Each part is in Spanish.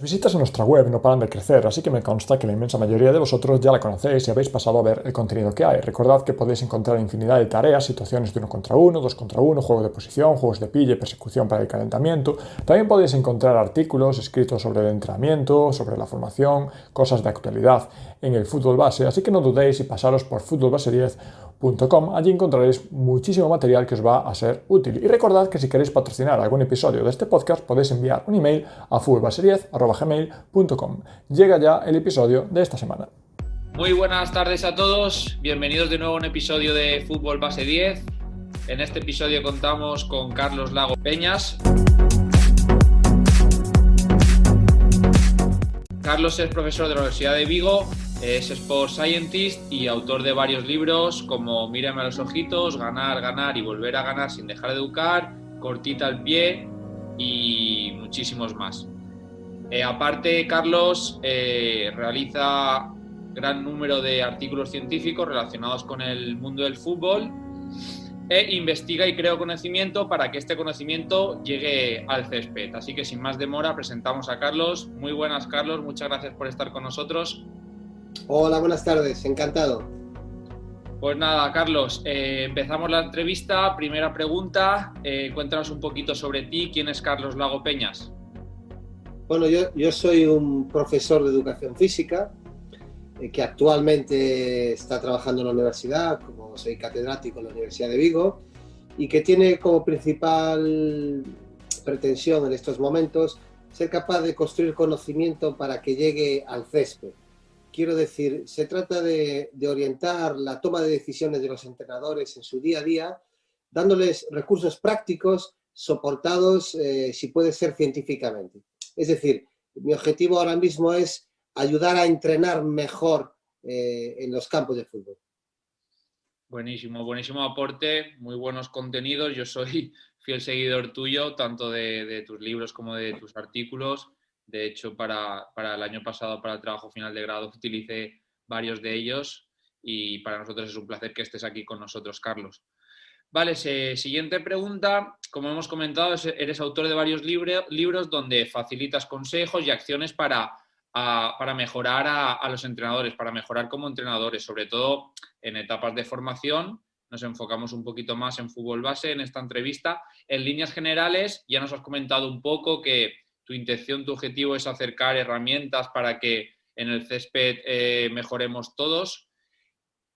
Visitas en nuestra web no paran de crecer, así que me consta que la inmensa mayoría de vosotros ya la conocéis y habéis pasado a ver el contenido que hay. Recordad que podéis encontrar infinidad de tareas, situaciones de uno contra uno, dos contra uno, juegos de posición, juegos de pille, persecución para el calentamiento. También podéis encontrar artículos escritos sobre el entrenamiento, sobre la formación, cosas de actualidad en el fútbol base, así que no dudéis y pasaros por futbolbase10.com. Allí encontraréis muchísimo material que os va a ser útil. Y recordad que si queréis patrocinar algún episodio de este podcast podéis enviar un email a futbolbase10@gmail.com. Llega ya el episodio de esta semana. Muy buenas tardes a todos, bienvenidos de nuevo a un episodio de Fútbol Base 10. En este episodio contamos con Carlos Lago Peñas. Carlos es profesor de la Universidad de Vigo, es Sport Scientist y autor de varios libros como Mírame a los ojitos, Ganar, ganar y volver a ganar sin dejar de educar, Cortita al pie y muchísimos más. Aparte, Carlos realiza gran número de artículos científicos relacionados con el mundo del fútbol e investiga y crea conocimiento para que este conocimiento llegue al césped. Así que sin más demora presentamos a Carlos. Muy buenas, Carlos, muchas gracias por estar con nosotros. Hola, buenas tardes, encantado. Pues nada, Carlos, empezamos la entrevista. Primera pregunta, cuéntanos un poquito sobre ti. ¿Quién es Carlos Lago Peñas? Bueno, yo soy un profesor de educación física que actualmente está trabajando en la universidad, como soy catedrático en la Universidad de Vigo, y que tiene como principal pretensión en estos momentos ser capaz de construir conocimiento para que llegue al césped. Quiero decir, se trata de orientar la toma de decisiones de los entrenadores en su día a día, dándoles recursos prácticos soportados, si puede ser científicamente. Es decir, mi objetivo ahora mismo es ayudar a entrenar mejor en los campos de fútbol. Buenísimo, buenísimo aporte, muy buenos contenidos. Yo soy fiel seguidor tuyo, tanto de tus libros como de tus artículos. De hecho, para el año pasado, para el trabajo final de grado, utilicé varios de ellos y para nosotros es un placer que estés aquí con nosotros, Carlos. Vale, siguiente pregunta. Como hemos comentado, eres autor de varios libros donde facilitas consejos y acciones para mejorar a los entrenadores, para mejorar como entrenadores, sobre todo en etapas de formación. Nos enfocamos un poquito más en fútbol base en esta entrevista. En líneas generales, ya nos has comentado un poco que tu intención, tu objetivo es acercar herramientas para que en el césped mejoremos todos.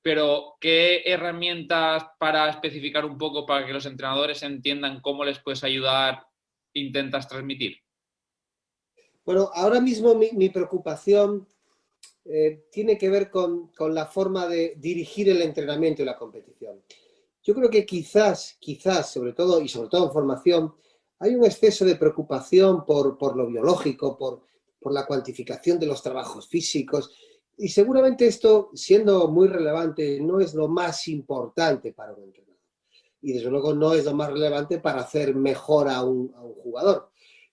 Pero, ¿qué herramientas para especificar un poco para que los entrenadores entiendan cómo les puedes ayudar intentas transmitir? Bueno, ahora mismo mi preocupación tiene que ver con la forma de dirigir el entrenamiento y la competición. Yo creo que quizás, sobre todo en formación, hay un exceso de preocupación por lo biológico, por la cuantificación de los trabajos físicos, y seguramente esto, siendo muy relevante, no es lo más importante para un entrenador. Y desde luego no es lo más relevante para hacer mejor a un jugador.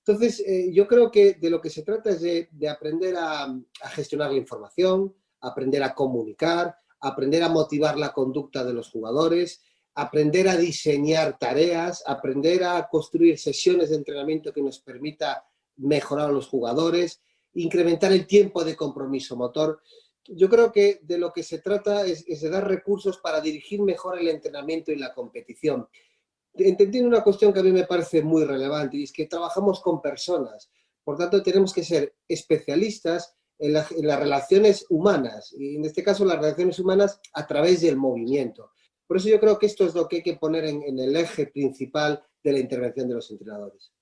Entonces, yo creo que de lo que se trata es de aprender a gestionar la información, aprender a comunicar, aprender a motivar la conducta de los jugadores, aprender a diseñar tareas, aprender a construir sesiones de entrenamiento que nos permita mejorar a los jugadores, incrementar el tiempo de compromiso motor. Yo creo que de lo que se trata es de dar recursos para dirigir mejor el entrenamiento y la competición, entendiendo una cuestión que a mí me parece muy relevante, y es que trabajamos con personas. Por tanto, tenemos que ser especialistas en las relaciones humanas, y en este caso las relaciones humanas a través del movimiento. Por eso yo creo que esto es lo que hay que poner en el eje principal de la intervención de los entrenadores.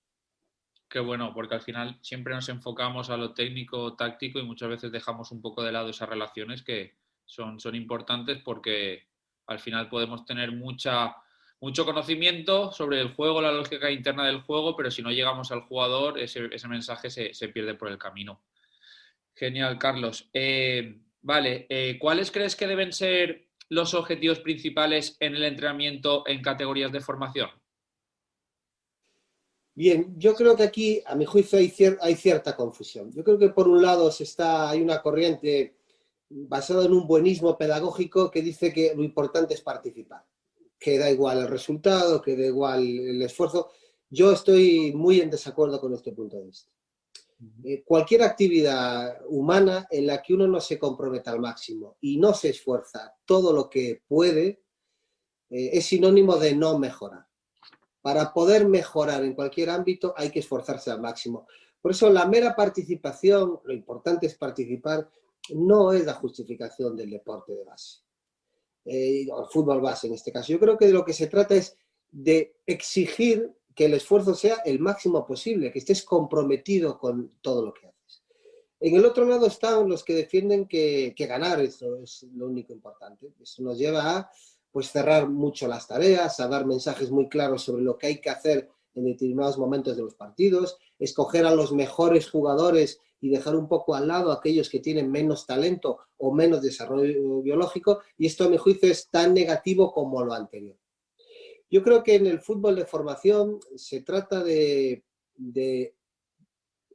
Qué bueno, porque al final siempre nos enfocamos a lo técnico, táctico y muchas veces dejamos un poco de lado esas relaciones que son importantes porque al final podemos tener mucho conocimiento sobre el juego, la lógica interna del juego, pero si no llegamos al jugador, ese mensaje se pierde por el camino. Genial, Carlos. Vale, ¿cuáles crees que deben ser los objetivos principales en el entrenamiento en categorías de formación? Bien, yo creo que aquí, a mi juicio, hay cierta confusión. Yo creo que por un lado hay una corriente basada en un buenismo pedagógico que dice que lo importante es participar, que da igual el resultado, que da igual el esfuerzo. Yo estoy muy en desacuerdo con este punto de vista. Cualquier actividad humana en la que uno no se comprometa al máximo y no se esfuerza todo lo que puede, es sinónimo de no mejorar. Para poder mejorar en cualquier ámbito hay que esforzarse al máximo. Por eso la mera participación, lo importante es participar, no es la justificación del deporte de base, o el fútbol base en este caso. Yo creo que de lo que se trata es de exigir que el esfuerzo sea el máximo posible, que estés comprometido con todo lo que haces. En el otro lado están los que defienden que ganar eso es lo único importante. Eso nos lleva a pues, cerrar mucho las tareas, a dar mensajes muy claros sobre lo que hay que hacer en determinados momentos de los partidos, escoger a los mejores jugadores y dejar un poco al lado a aquellos que tienen menos talento o menos desarrollo biológico, y esto a mi juicio es tan negativo como lo anterior. Yo creo que en el fútbol de formación se trata de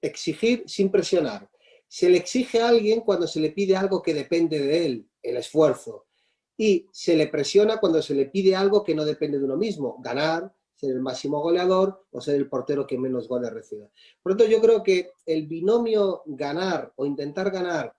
exigir sin presionar. Se le exige a alguien cuando se le pide algo que depende de él, el esfuerzo, y se le presiona cuando se le pide algo que no depende de uno mismo, ganar, ser el máximo goleador o ser el portero que menos goles reciba. Por lo tanto, yo creo que el binomio ganar o intentar ganar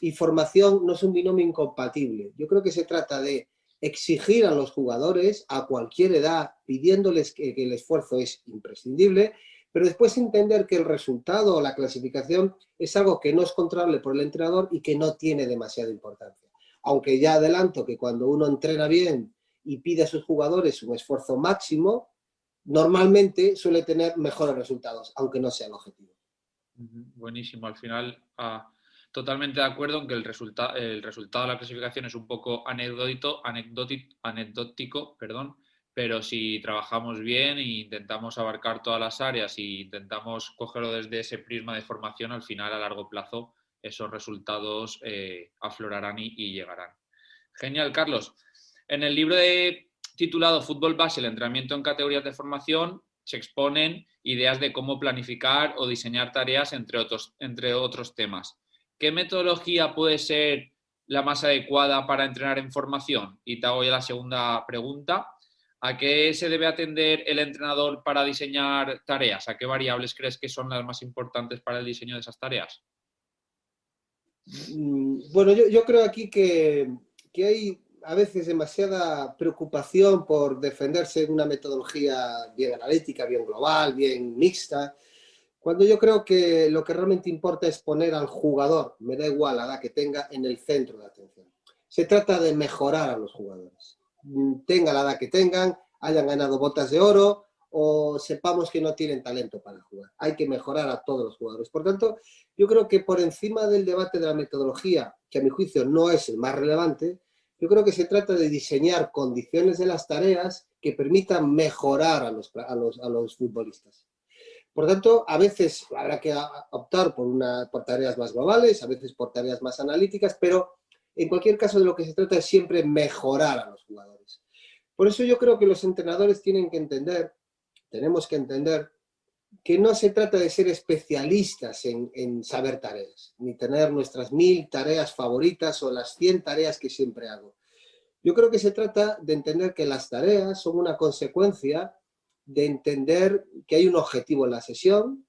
y formación no es un binomio incompatible. Yo creo que se trata de exigir a los jugadores a cualquier edad, pidiéndoles que el esfuerzo es imprescindible, pero después entender que el resultado o la clasificación es algo que no es controlable por el entrenador y que no tiene demasiada importancia. Aunque ya adelanto que cuando uno entrena bien y pide a sus jugadores un esfuerzo máximo, normalmente suele tener mejores resultados, aunque no sea el objetivo. Buenísimo. Al final, totalmente de acuerdo en que el resultado de la clasificación es un poco anecdótico, pero si trabajamos bien e intentamos abarcar todas las áreas e intentamos cogerlo desde ese prisma de formación, al final, a largo plazo, esos resultados aflorarán y llegarán. Genial, Carlos. En el libro titulado Fútbol Base, el entrenamiento en categorías de formación, se exponen ideas de cómo planificar o diseñar tareas, entre otros temas. ¿Qué metodología puede ser la más adecuada para entrenar en formación? Y te hago ya la segunda pregunta. ¿A qué se debe atender el entrenador para diseñar tareas? ¿A qué variables crees que son las más importantes para el diseño de esas tareas? Bueno, yo creo aquí que hay a veces demasiada preocupación por defenderse en una metodología bien analítica, bien global, bien mixta, cuando yo creo que lo que realmente importa es poner al jugador, me da igual la edad que tenga, en el centro de atención. Se trata de mejorar a los jugadores. Tenga la edad que tengan, hayan ganado botas de oro o sepamos que no tienen talento para jugar. Hay que mejorar a todos los jugadores. Por tanto, yo creo que por encima del debate de la metodología, que a mi juicio no es el más relevante, yo creo que se trata de diseñar condiciones de las tareas que permitan mejorar a los futbolistas. Por tanto, a veces habrá que optar por tareas más globales, a veces por tareas más analíticas, pero en cualquier caso de lo que se trata es siempre mejorar a los jugadores. Por eso yo creo que los entrenadores tenemos que entender que no se trata de ser especialistas en saber tareas, ni tener nuestras 1000 tareas favoritas o las 100 tareas que siempre hago. Yo creo que se trata de entender que las tareas son una consecuencia de entender que hay un objetivo en la sesión,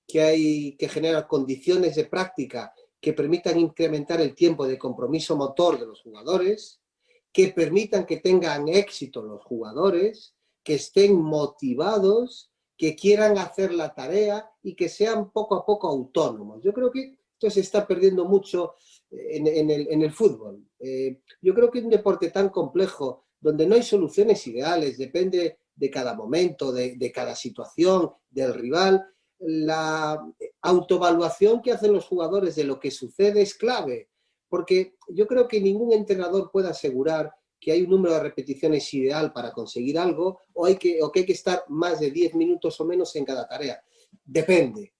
que hay que generar condiciones de práctica que permitan incrementar el tiempo de compromiso motor de los jugadores, que permitan que tengan éxito los jugadores, que estén motivados, que quieran hacer la tarea y que sean poco a poco autónomos. Yo creo que esto se está perdiendo mucho en el fútbol. Yo creo que un deporte tan complejo, donde no hay soluciones ideales, depende de cada momento, de cada situación, del rival, la autoevaluación que hacen los jugadores de lo que sucede es clave, porque yo creo que ningún entrenador puede asegurar que hay un número de repeticiones ideal para conseguir algo o que hay que estar más de 10 minutos o menos en cada tarea. Depende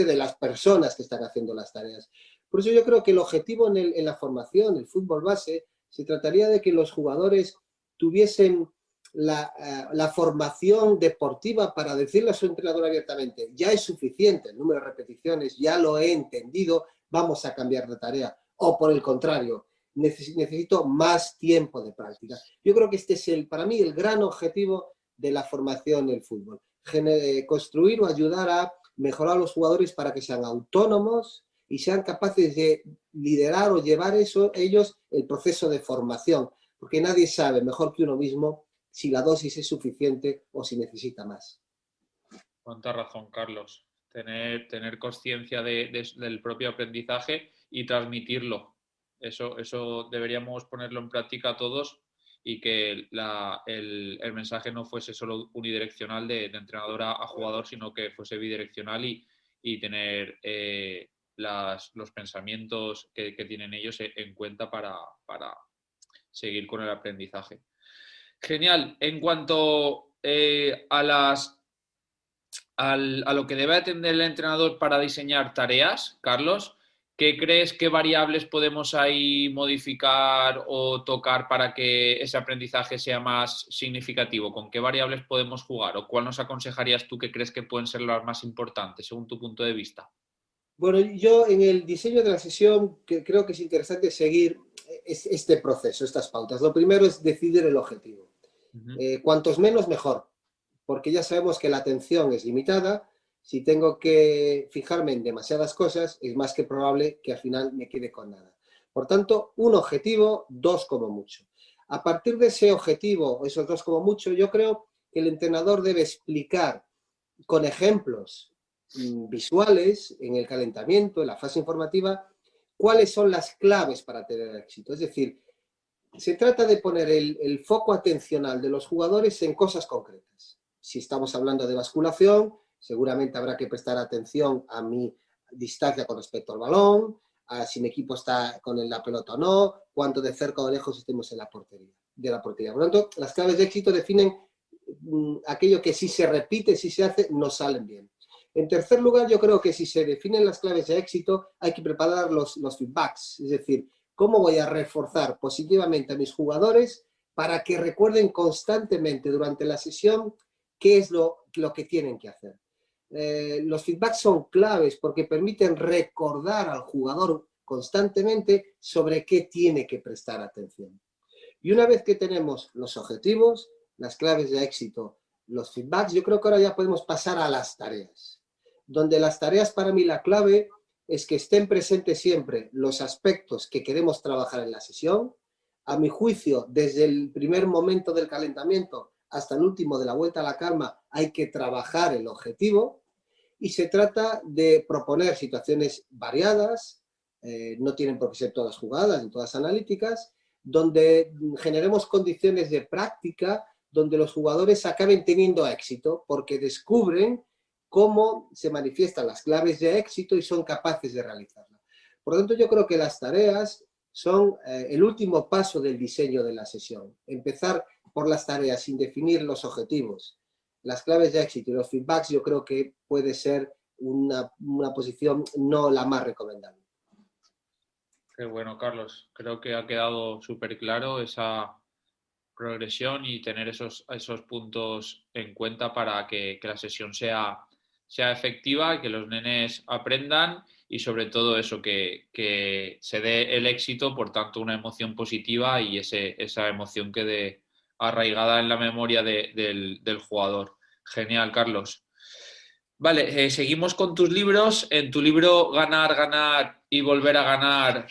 de las personas que están haciendo las tareas. Por eso yo creo que el objetivo en la formación, el fútbol base, se trataría de que los jugadores tuviesen la formación deportiva para decirle a su entrenador abiertamente, ya es suficiente el número de repeticiones, ya lo he entendido, vamos a cambiar de tarea. O por el contrario, necesito más tiempo de práctica. Yo creo que este es para mí el gran objetivo de la formación del fútbol. Construir o ayudar a mejorar a los jugadores para que sean autónomos y sean capaces de liderar o llevar ellos el proceso de formación, porque nadie sabe mejor que uno mismo si la dosis es suficiente o si necesita más. Cuánta razón, Carlos. Tener conciencia del propio aprendizaje y transmitirlo. Eso deberíamos ponerlo en práctica todos y que el mensaje no fuese solo unidireccional de entrenador a jugador, sino que fuese bidireccional y tener los pensamientos que tienen ellos en cuenta para seguir con el aprendizaje. Genial. En cuanto a lo que debe atender el entrenador para diseñar tareas, Carlos, ¿qué crees qué variables podemos ahí modificar o tocar para que ese aprendizaje sea más significativo? ¿Con qué variables podemos jugar? ¿O cuál nos aconsejarías tú que crees que pueden ser las más importantes según tu punto de vista? Bueno, yo en el diseño de la sesión creo que es interesante seguir este proceso, estas pautas. Lo primero es decidir el objetivo. Cuantos menos, mejor, porque ya sabemos que la atención es limitada. Si tengo que fijarme en demasiadas cosas, es más que probable que al final me quede con nada. Por tanto, un objetivo, dos como mucho. A partir de ese objetivo, esos dos como mucho, yo creo que el entrenador debe explicar con ejemplos visuales en el calentamiento, en la fase informativa, cuáles son las claves para tener éxito. Es decir, se trata de poner el foco atencional de los jugadores en cosas concretas. Si estamos hablando de basculación, seguramente habrá que prestar atención a mi distancia con respecto al balón, a si mi equipo está con la pelota o no, cuánto de cerca o de lejos estemos de la portería. Por lo tanto, las claves de éxito definen aquello que si se repite, si se hace, no salen bien. En tercer lugar, yo creo que si se definen las claves de éxito, hay que preparar los feedbacks, es decir, cómo voy a reforzar positivamente a mis jugadores para que recuerden constantemente durante la sesión qué es lo que tienen que hacer. Los feedbacks son claves porque permiten recordar al jugador constantemente sobre qué tiene que prestar atención. Y una vez que tenemos los objetivos, las claves de éxito, los feedbacks, yo creo que ahora ya podemos pasar a las tareas. Donde las tareas, para mí, la clave es que estén presentes siempre los aspectos que queremos trabajar en la sesión. A mi juicio, desde el primer momento del calentamiento hasta el último de la vuelta a la calma, hay que trabajar el objetivo y se trata de proponer situaciones variadas, no tienen por qué ser todas jugadas, ni todas analíticas, donde generemos condiciones de práctica donde los jugadores acaben teniendo éxito porque descubren cómo se manifiestan las claves de éxito y son capaces de realizarla. Por lo tanto, yo creo que las tareas son el último paso del diseño de la sesión. Empezar por las tareas sin definir los objetivos, las claves de éxito y los feedbacks, yo creo que puede ser una posición no la más recomendable. Qué bueno, Carlos. Creo que ha quedado súper claro esa progresión y tener esos puntos en cuenta para que la sesión sea efectiva, que los nenes aprendan y sobre todo eso, que se dé el éxito, por tanto una emoción positiva y esa emoción quede arraigada en la memoria del jugador. Genial, Carlos. Vale, seguimos con tus libros. En tu libro Ganar, ganar y volver a ganar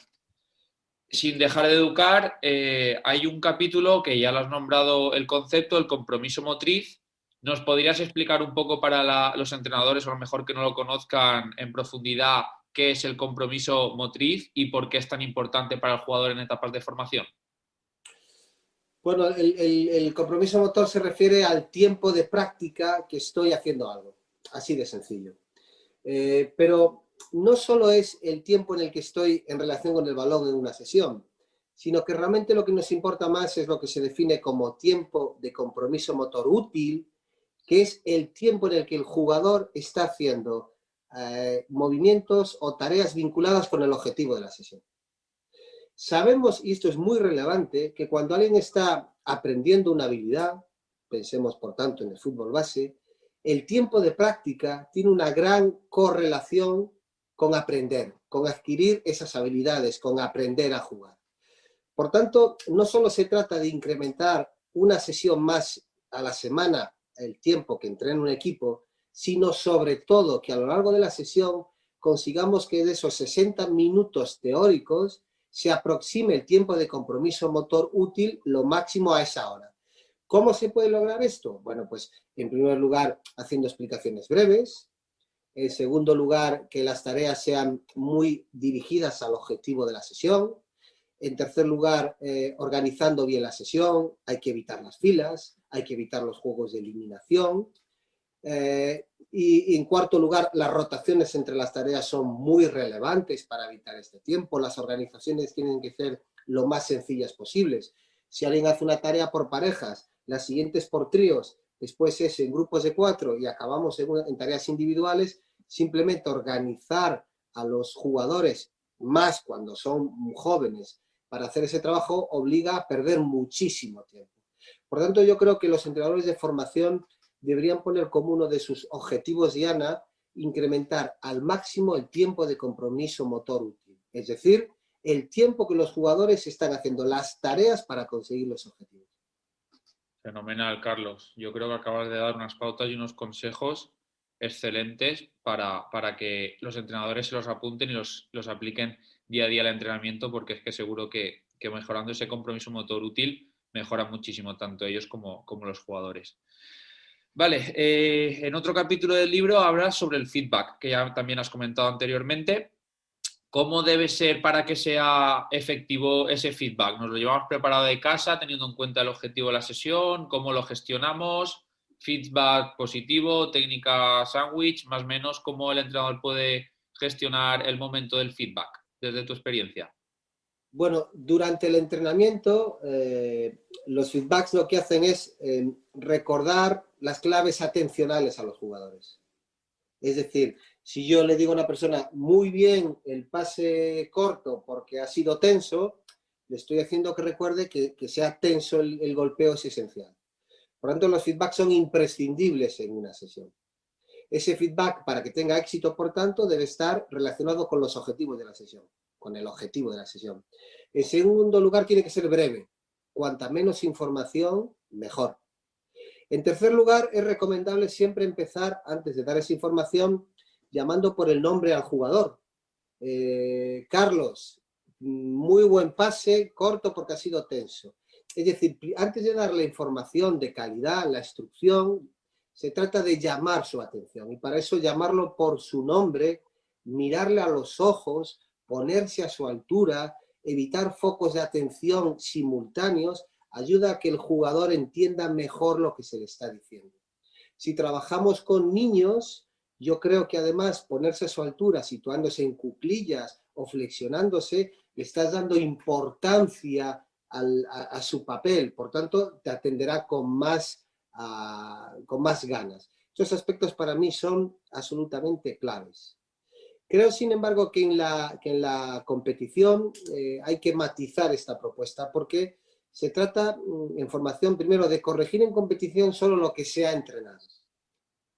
sin dejar de educar, hay un capítulo que ya lo has nombrado el concepto, el compromiso motriz. ¿Nos podrías explicar un poco para los entrenadores, o a lo mejor que no lo conozcan en profundidad, qué es el compromiso motriz y por qué es tan importante para el jugador en etapas de formación? Bueno, el compromiso motor se refiere al tiempo de práctica que estoy haciendo algo, así de sencillo. Pero no solo es el tiempo en el que estoy en relación con el balón en una sesión, sino que realmente lo que nos importa más es lo que se define como tiempo de compromiso motor útil, que es el tiempo en el que el jugador está haciendo movimientos o tareas vinculadas con el objetivo de la sesión. Sabemos, y esto es muy relevante, que cuando alguien está aprendiendo una habilidad, pensemos por tanto en el fútbol base, el tiempo de práctica tiene una gran correlación con aprender, con adquirir esas habilidades, con aprender a jugar. Por tanto, no solo se trata de incrementar una sesión más a la semana el tiempo que entrena un equipo, sino sobre todo que a lo largo de la sesión consigamos que de esos 60 minutos teóricos se aproxime el tiempo de compromiso motor útil lo máximo a esa hora. ¿Cómo se puede lograr esto? Bueno, pues en primer lugar haciendo explicaciones breves, en segundo lugar que las tareas sean muy dirigidas al objetivo de la sesión, en tercer lugar organizando bien la sesión, hay que evitar las filas, hay que evitar los juegos de eliminación, y en cuarto lugar, las rotaciones entre las tareas son muy relevantes para evitar este tiempo. Las organizaciones tienen que ser lo más sencillas posibles. Si alguien hace una tarea por parejas, las siguientes por tríos, después es en grupos de 4 y acabamos en tareas individuales, simplemente organizar a los jugadores, más cuando son jóvenes, para hacer ese trabajo obliga a perder muchísimo tiempo. Por tanto, yo creo que los entrenadores de formación deberían poner como uno de sus objetivos diana incrementar al máximo el tiempo de compromiso motor útil. Es decir, el tiempo que los jugadores están haciendo las tareas para conseguir los objetivos. Fenomenal, Carlos. Yo creo que acabas de dar unas pautas y unos consejos excelentes para que los entrenadores se los apunten y los apliquen día a día al entrenamiento, porque es que seguro que mejorando ese compromiso motor útil mejora muchísimo tanto ellos como los jugadores. Vale, en otro capítulo del libro hablas sobre el feedback, que ya también has comentado anteriormente. ¿Cómo debe ser para que sea efectivo ese feedback? ¿Nos lo llevamos preparado de casa teniendo en cuenta el objetivo de la sesión? ¿Cómo lo gestionamos? ¿Feedback positivo? ¿Técnica sándwich? Más o menos, ¿cómo el entrenador puede gestionar el momento del feedback desde tu experiencia? Bueno, durante el entrenamiento, los feedbacks lo que hacen es recordar las claves atencionales a los jugadores. Es decir, si yo le digo a una persona muy bien el pase corto porque ha sido tenso, le estoy haciendo que recuerde que sea tenso el golpeo es esencial. Por lo tanto, los feedbacks son imprescindibles en una sesión. Ese feedback, para que tenga éxito, por tanto, debe estar relacionado con los objetivos de la sesión, con el objetivo de la sesión. En segundo lugar, tiene que ser breve. Cuanta menos información, mejor. En tercer lugar, es recomendable siempre empezar, antes de dar esa información, llamando por el nombre al jugador. Carlos, muy buen pase, corto porque ha sido tenso. Es decir, antes de darle información de calidad, la instrucción, se trata de llamar su atención. Y para eso llamarlo por su nombre, mirarle a los ojos, ponerse a su altura, evitar focos de atención simultáneos, ayuda a que el jugador entienda mejor lo que se le está diciendo. Si trabajamos con niños, yo creo que además ponerse a su altura, situándose en cuclillas o flexionándose, le estás dando importancia a su papel, por tanto te atenderá con más ganas. Estos aspectos para mí son absolutamente claves. Creo, sin embargo, que en la competición hay que matizar esta propuesta porque se trata, en formación, primero, de corregir en competición solo lo que se ha entrenado.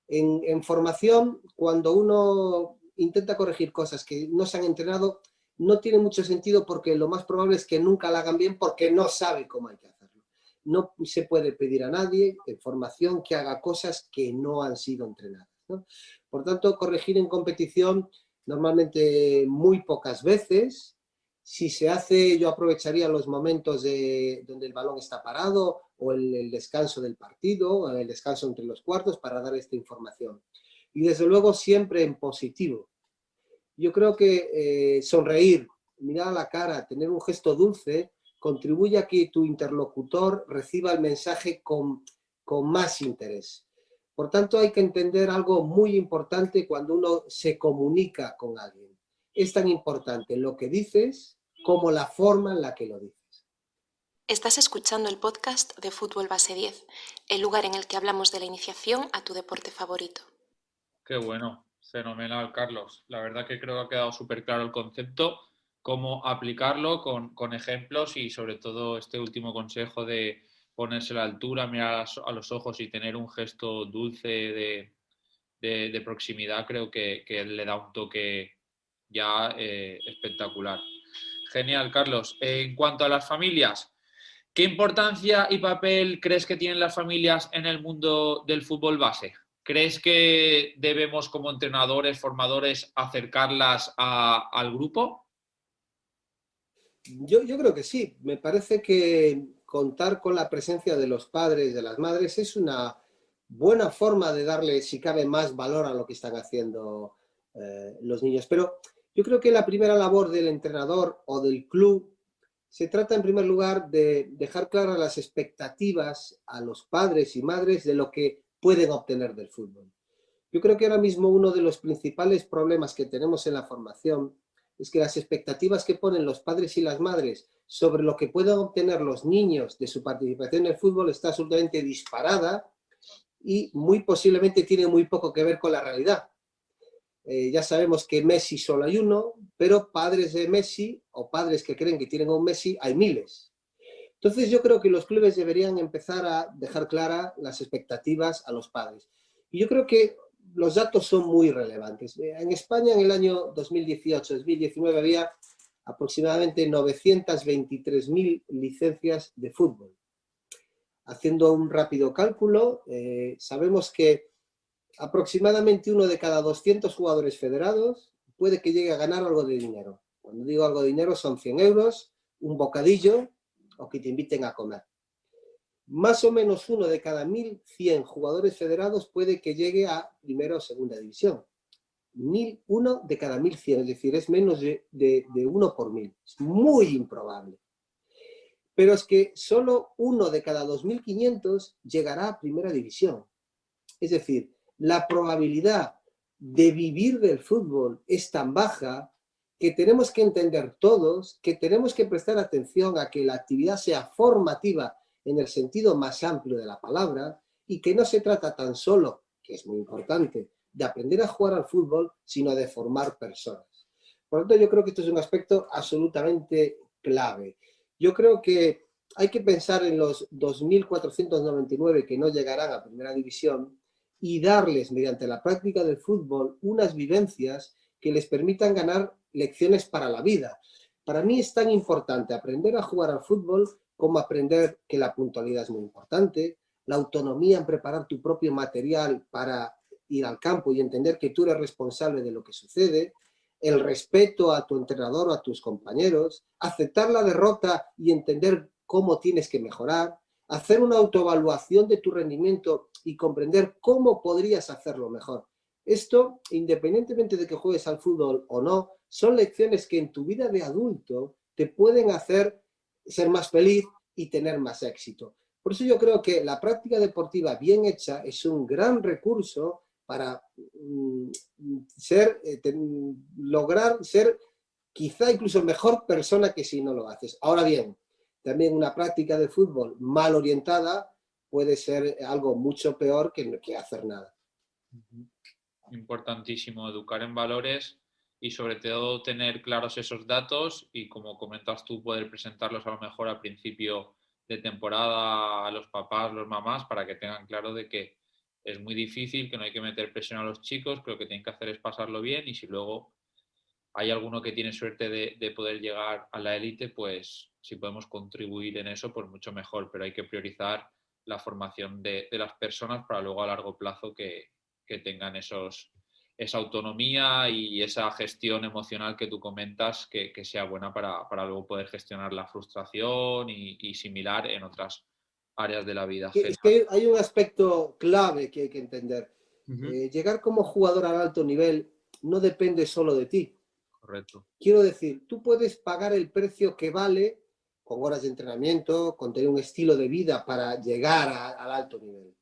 En formación, cuando uno intenta corregir cosas que no se han entrenado, no tiene mucho sentido porque lo más probable es que nunca la hagan bien porque no sabe cómo hay que hacerlo. No se puede pedir a nadie en formación que haga cosas que no han sido entrenadas, ¿no? Por tanto, corregir en competición normalmente muy pocas veces. Si se hace, yo aprovecharía los momentos donde el balón está parado o el descanso del partido, el descanso entre los cuartos para dar esta información. Y desde luego siempre en positivo. Yo creo que sonreír, mirar a la cara, tener un gesto dulce, contribuye a que tu interlocutor reciba el mensaje con más interés. Por tanto, hay que entender algo muy importante cuando uno se comunica con alguien. Es tan importante lo que dices como la forma en la que lo dices. Estás escuchando el podcast de Fútbol Base 10, el lugar en el que hablamos de la iniciación a tu deporte favorito. Qué bueno, fenomenal, Carlos. La verdad que creo que ha quedado súper claro el concepto, cómo aplicarlo con ejemplos y sobre todo este último consejo de ponerse a la altura, mirar a los ojos y tener un gesto dulce de proximidad, creo que le da un toque ya espectacular. Genial, Carlos. En cuanto a las familias, ¿qué importancia y papel crees que tienen las familias en el mundo del fútbol base? ¿Crees que debemos como entrenadores, formadores, acercarlas al grupo? Yo creo que sí. Me parece que contar con la presencia de los padres y de las madres es una buena forma de darle, si cabe, más valor a lo que están haciendo los niños. Pero yo creo que la primera labor del entrenador o del club se trata, en primer lugar, de dejar claras las expectativas a los padres y madres de lo que pueden obtener del fútbol. Yo creo que ahora mismo uno de los principales problemas que tenemos en la formación es que las expectativas que ponen los padres y las madres sobre lo que pueden obtener los niños de su participación en el fútbol está absolutamente disparada y muy posiblemente tiene muy poco que ver con la realidad. Ya sabemos que Messi solo hay uno, pero padres de Messi o padres que creen que tienen a un Messi hay miles. Entonces yo creo que los clubes deberían empezar a dejar claras las expectativas a los padres. Y yo creo que los datos son muy relevantes. En España en el año 2018-2019 había aproximadamente 923.000 licencias de fútbol. Haciendo un rápido cálculo, sabemos que aproximadamente uno de cada 200 jugadores federados puede que llegue a ganar algo de dinero. Cuando digo algo de dinero son 100 euros, un bocadillo o que te inviten a comer. Más o menos uno de cada 1.100 jugadores federados puede que llegue a primera o segunda división. Uno de cada 1.100, es decir, es menos de 1 por 1.000. Es muy improbable. Pero es que solo uno de cada 2.500 llegará a primera división. Es decir, la probabilidad de vivir del fútbol es tan baja que tenemos que entender todos, que tenemos que prestar atención a que la actividad sea formativa en el sentido más amplio de la palabra y que no se trata tan solo, que es muy importante, de aprender a jugar al fútbol, sino de formar personas. Por lo tanto, yo creo que esto es un aspecto absolutamente clave. Yo creo que hay que pensar en los 2.499 que no llegarán a primera división y darles, mediante la práctica del fútbol, unas vivencias que les permitan ganar lecciones para la vida. Para mí es tan importante aprender a jugar al fútbol como aprender que la puntualidad es muy importante, la autonomía en preparar tu propio material para ir al campo y entender que tú eres responsable de lo que sucede, el respeto a tu entrenador o a tus compañeros, aceptar la derrota y entender cómo tienes que mejorar, hacer una autoevaluación de tu rendimiento y comprender cómo podrías hacerlo mejor. Esto, independientemente de que juegues al fútbol o no, son lecciones que en tu vida de adulto te pueden hacer ser más feliz y tener más éxito. Por eso yo creo que la práctica deportiva bien hecha es un gran recurso para lograr ser quizá incluso mejor persona que si no lo haces. Ahora bien, también una práctica de fútbol mal orientada puede ser algo mucho peor que hacer nada. Importantísimo educar en valores y sobre todo tener claros esos datos y, como comentas tú, poder presentarlos a lo mejor al principio de temporada a los papás, los mamás, para que tengan claro de que es muy difícil, que no hay que meter presión a los chicos, que lo que tienen que hacer es pasarlo bien y si luego hay alguno que tiene suerte de poder llegar a la élite, pues si podemos contribuir en eso, pues mucho mejor, pero hay que priorizar la formación de las personas para luego a largo plazo que tengan esa autonomía y esa gestión emocional que tú comentas que sea buena para luego poder gestionar la frustración y similar en otras áreas de la vida. Es que hay un aspecto clave que hay que entender. Llegar como jugador al alto nivel no depende solo de ti. Correcto. Quiero decir, tú puedes pagar el precio que vale con horas de entrenamiento, con tener un estilo de vida para llegar al alto nivel.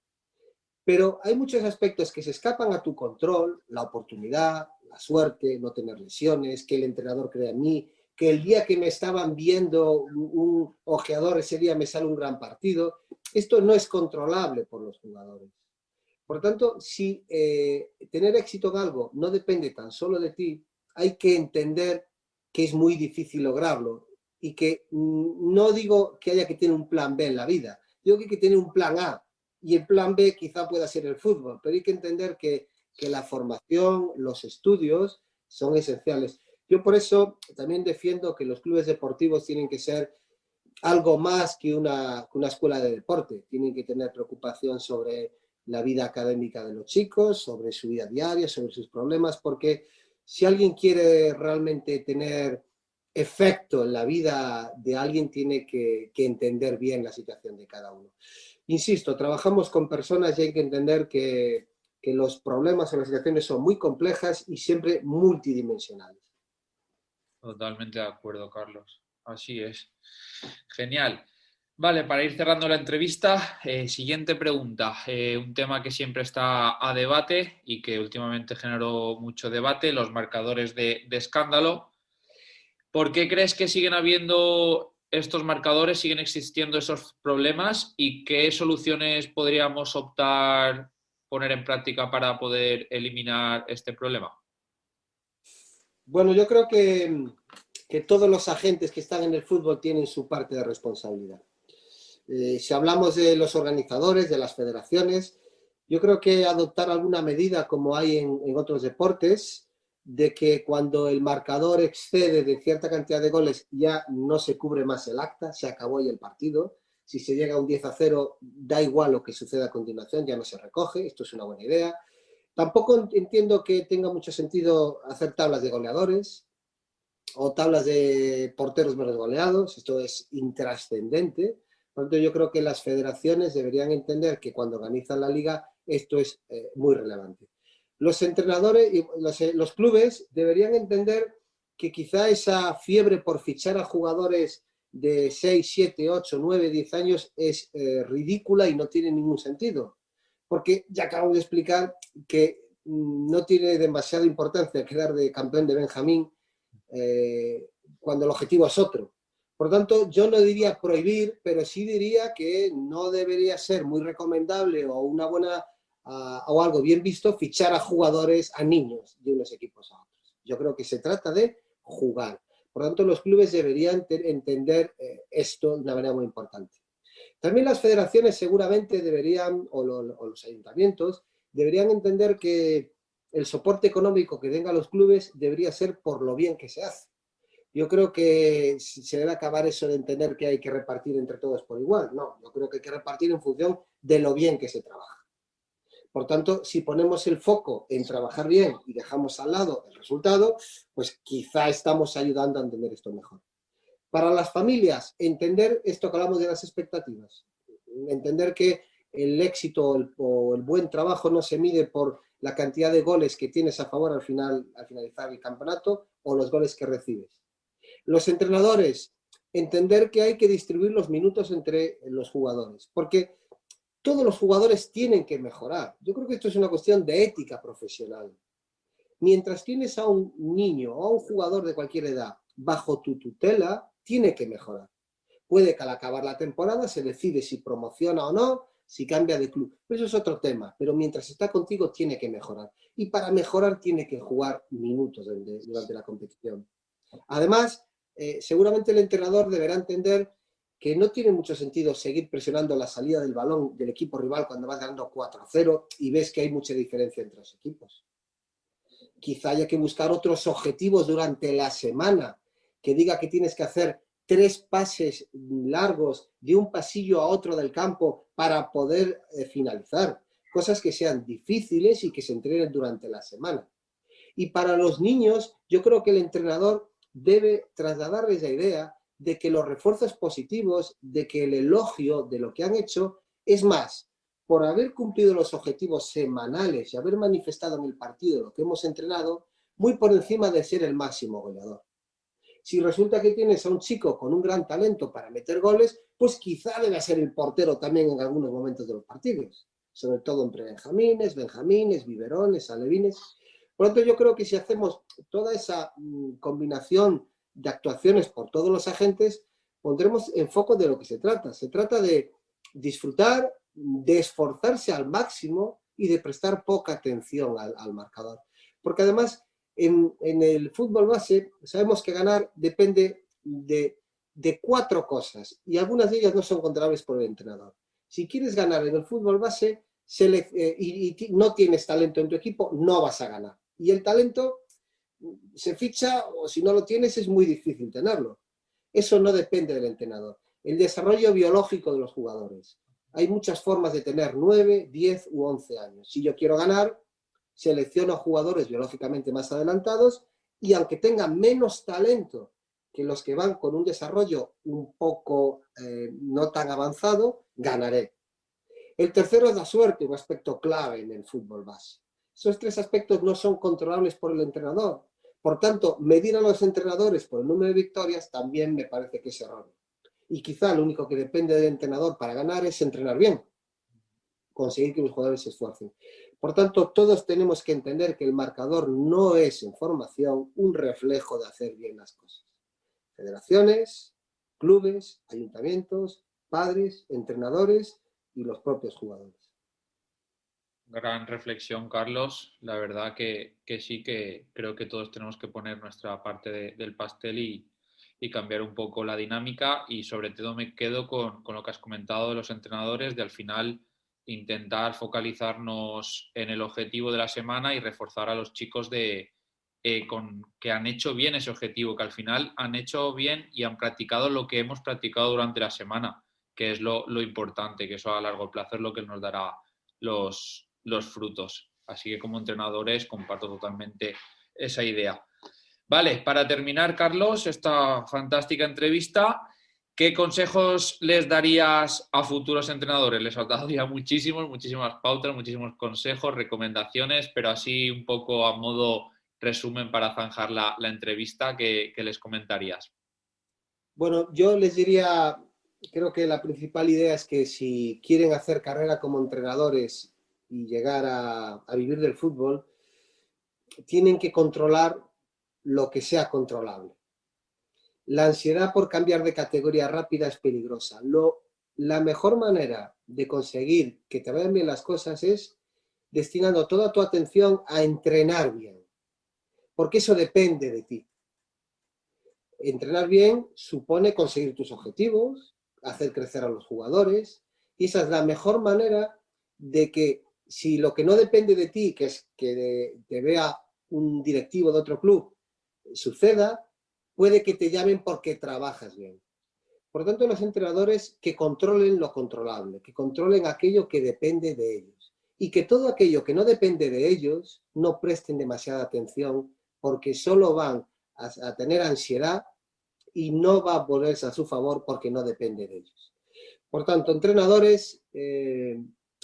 Pero hay muchos aspectos que se escapan a tu control, la oportunidad, la suerte, no tener lesiones, que el entrenador crea en mí, que el día que me estaban viendo un ojeador, ese día me sale un gran partido. Esto no es controlable por los jugadores. Por lo tanto, si tener éxito en algo no depende tan solo de ti, hay que entender que es muy difícil lograrlo y que no digo que haya que tener un plan B en la vida, digo que hay que tener un plan A y el plan B quizá pueda ser el fútbol, pero hay que entender que la formación, los estudios son esenciales. Yo por eso también defiendo que los clubes deportivos tienen que ser algo más que una escuela de deporte, tienen que tener preocupación sobre la vida académica de los chicos, sobre su vida diaria, sobre sus problemas, porque si alguien quiere realmente tener efecto en la vida de alguien, tiene que entender bien la situación de cada uno. Insisto, trabajamos con personas y hay que entender que los problemas o las situaciones son muy complejas y siempre multidimensionales. Totalmente de acuerdo, Carlos. Así es. Genial. Vale, para ir cerrando la entrevista, siguiente pregunta. Un tema que siempre está a debate y que últimamente generó mucho debate, los marcadores de escándalo. ¿Por qué crees que siguen habiendo estos marcadores, siguen existiendo esos problemas y qué soluciones podríamos optar, poner en práctica para poder eliminar este problema? Bueno, yo creo que todos los agentes que están en el fútbol tienen su parte de responsabilidad. Si hablamos de los organizadores, de las federaciones, yo creo que adoptar alguna medida como hay en otros deportes, de que cuando el marcador excede de cierta cantidad de goles ya no se cubre más el acta, se acabó ahí el partido. Si se llega a un 10-0, da igual lo que suceda a continuación, ya no se recoge, esto es una buena idea. Tampoco entiendo que tenga mucho sentido hacer tablas de goleadores o tablas de porteros menos goleados, esto es intrascendente. Por lo tanto, yo creo que las federaciones deberían entender que cuando organizan la liga esto es muy relevante. Los entrenadores y los clubes deberían entender que quizá esa fiebre por fichar a jugadores de 6, 7, 8, 9, 10 años es ridícula y no tiene ningún sentido. Porque ya acabo de explicar que no tiene demasiada importancia quedar de campeón de Benjamín cuando el objetivo es otro. Por lo tanto, yo no diría prohibir, pero sí diría que no debería ser muy recomendable o una buena o algo bien visto fichar a jugadores, a niños de unos equipos a otros. Yo creo que se trata de jugar. Por lo tanto, los clubes deberían entender esto de una manera muy importante. También las federaciones seguramente deberían, o los ayuntamientos, deberían entender que el soporte económico que den a los clubes debería ser por lo bien que se hace. Yo creo que se debe acabar eso de entender que hay que repartir entre todos por igual. No, yo creo que hay que repartir en función de lo bien que se trabaja. Por tanto, si ponemos el foco en trabajar bien y dejamos al lado el resultado, pues quizá estamos ayudando a entender esto mejor. Para las familias, entender esto que hablamos de las expectativas. Entender que el éxito o el buen trabajo no se mide por la cantidad de goles que tienes a favor al finalizar el campeonato o los goles que recibes. Los entrenadores, entender que hay que distribuir los minutos entre los jugadores, porque todos los jugadores tienen que mejorar. Yo creo que esto es una cuestión de ética profesional. Mientras tienes a un niño o a un jugador de cualquier edad bajo tu tutela, tiene que mejorar. Puede que al acabar la temporada se decide si promociona o no, si cambia de club. Eso es otro tema, pero mientras está contigo tiene que mejorar. Y para mejorar tiene que jugar minutos durante la competición. Además, seguramente el entrenador deberá entender que no tiene mucho sentido seguir presionando la salida del balón del equipo rival cuando vas ganando 4-0 y ves que hay mucha diferencia entre los equipos. Quizá haya que buscar otros objetivos durante la semana, que diga que tienes que hacer 3 pases largos de un pasillo a otro del campo para poder finalizar. Cosas que sean difíciles y que se entrenen durante la semana. Y para los niños, yo creo que el entrenador debe trasladarles la idea de que los refuerzos positivos, de que el elogio de lo que han hecho es más, por haber cumplido los objetivos semanales y haber manifestado en el partido lo que hemos entrenado, muy por encima de ser el máximo goleador. Si resulta que tienes a un chico con un gran talento para meter goles, pues quizá debe ser el portero también en algunos momentos de los partidos, sobre todo entre benjamines, biberones, alevines. Por lo tanto, yo creo que si hacemos toda esa combinación de actuaciones por todos los agentes, pondremos en foco de lo que se trata. Se trata de disfrutar, de esforzarse al máximo y de prestar poca atención al marcador. Porque además, en el fútbol base, sabemos que ganar depende de 4 cosas y algunas de ellas no son controlables por el entrenador. Si quieres ganar en el fútbol base y no tienes talento en tu equipo, no vas a ganar. Y el talento se ficha o si no lo tienes es muy difícil tenerlo. Eso no depende del entrenador. El desarrollo biológico de los jugadores, Hay muchas formas de tener 9, 10 u 11 años. Si yo quiero ganar, selecciono a jugadores biológicamente más adelantados y aunque tengan menos talento que los que van con un desarrollo un poco no tan avanzado, ganaré. El tercero es la suerte, un aspecto clave en el fútbol base. Esos 3 aspectos no son controlables por el entrenador. Por tanto, medir a los entrenadores por el número de victorias también me parece que es erróneo. Y quizá lo único que depende del entrenador para ganar es entrenar bien, conseguir que los jugadores se esfuercen. Por tanto, todos tenemos que entender que el marcador no es en formación un reflejo de hacer bien las cosas. Federaciones, clubes, ayuntamientos, padres, entrenadores y los propios jugadores. Gran reflexión, Carlos. La verdad que sí, que creo que todos tenemos que poner nuestra parte del pastel y cambiar un poco la dinámica, y sobre todo me quedo con lo que has comentado de los entrenadores, de al final intentar focalizarnos en el objetivo de la semana y reforzar a los chicos que han hecho bien ese objetivo, que al final han hecho bien y han practicado lo que hemos practicado durante la semana, que es lo importante, que eso a largo plazo es lo que nos dará los frutos. Así que como entrenadores comparto totalmente esa idea. Vale, para terminar, Carlos, esta fantástica entrevista, ¿qué consejos les darías a futuros entrenadores? Les has dado ya muchísimas pautas, muchísimos consejos, recomendaciones, pero así un poco a modo resumen para zanjar la entrevista, ¿qué les comentarías? Bueno, yo les diría, creo que la principal idea es que si quieren hacer carrera como entrenadores y llegar a vivir del fútbol, tienen que controlar lo que sea controlable. La ansiedad por cambiar de categoría rápida es peligrosa. La mejor manera de conseguir que te vayan bien las cosas es destinando toda tu atención a entrenar bien, porque eso depende de ti. Entrenar bien supone conseguir tus objetivos, hacer crecer a los jugadores, y esa es la mejor manera de que si lo que no depende de ti, que es que te vea un directivo de otro club, suceda, puede que te llamen porque trabajas bien. Por lo tanto, los entrenadores que controlen lo controlable, que controlen aquello que depende de ellos y que todo aquello que no depende de ellos no presten demasiada atención porque solo van a tener ansiedad y no va a ponerse a su favor porque no depende de ellos. Por tanto, entrenadores,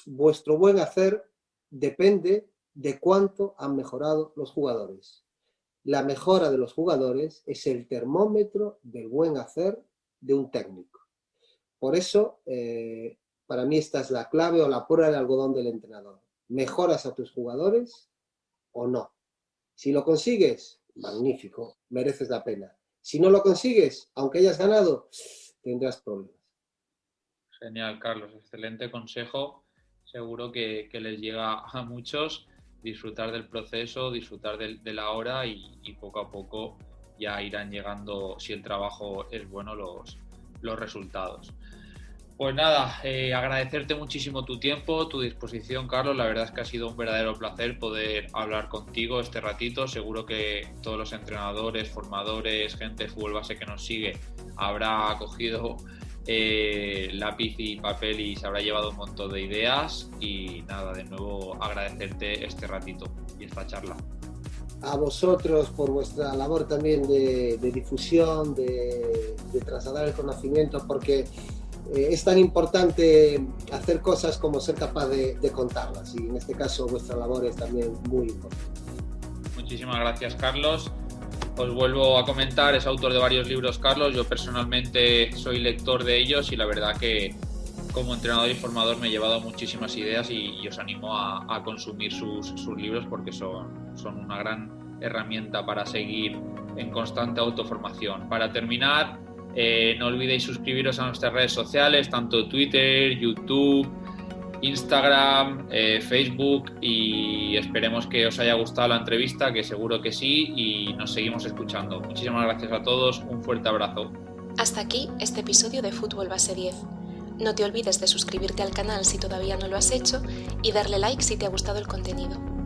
vuestro buen hacer depende de cuánto han mejorado los jugadores. La mejora de los jugadores es el termómetro del buen hacer de un técnico. Por eso, para mí esta es la clave o la prueba de algodón del entrenador. ¿Mejoras a tus jugadores o no? Si lo consigues, magnífico, mereces la pena. Si no lo consigues, aunque hayas ganado, tendrás problemas. Genial, Carlos, excelente consejo. Seguro que les llega a muchos. Disfrutar del proceso, disfrutar de la hora y poco a poco ya irán llegando, si el trabajo es bueno, los resultados. Pues nada, agradecerte muchísimo tu tiempo, tu disposición, Carlos. La verdad es que ha sido un verdadero placer poder hablar contigo este ratito. Seguro que todos los entrenadores, formadores, gente de fútbol base que nos sigue habrá cogido lápiz y papel y se habrá llevado un montón de ideas. Y nada, de nuevo agradecerte este ratito y esta charla. A vosotros por vuestra labor también de difusión, de trasladar el conocimiento, porque es tan importante hacer cosas como ser capaz de contarlas, y en este caso vuestra labor es también muy importante. Muchísimas gracias, Carlos. Os vuelvo a comentar, es autor de varios libros, Carlos. Yo personalmente soy lector de ellos y la verdad que como entrenador y formador me he llevado muchísimas ideas y os animo a consumir sus libros porque son una gran herramienta para seguir en constante autoformación. Para terminar, no olvidéis suscribiros a nuestras redes sociales, tanto Twitter, YouTube, Instagram, Facebook, y esperemos que os haya gustado la entrevista, que seguro que sí, y nos seguimos escuchando. Muchísimas gracias a todos, un fuerte abrazo. Hasta aquí este episodio de Fútbol Base 10. No te olvides de suscribirte al canal si todavía no lo has hecho y darle like si te ha gustado el contenido.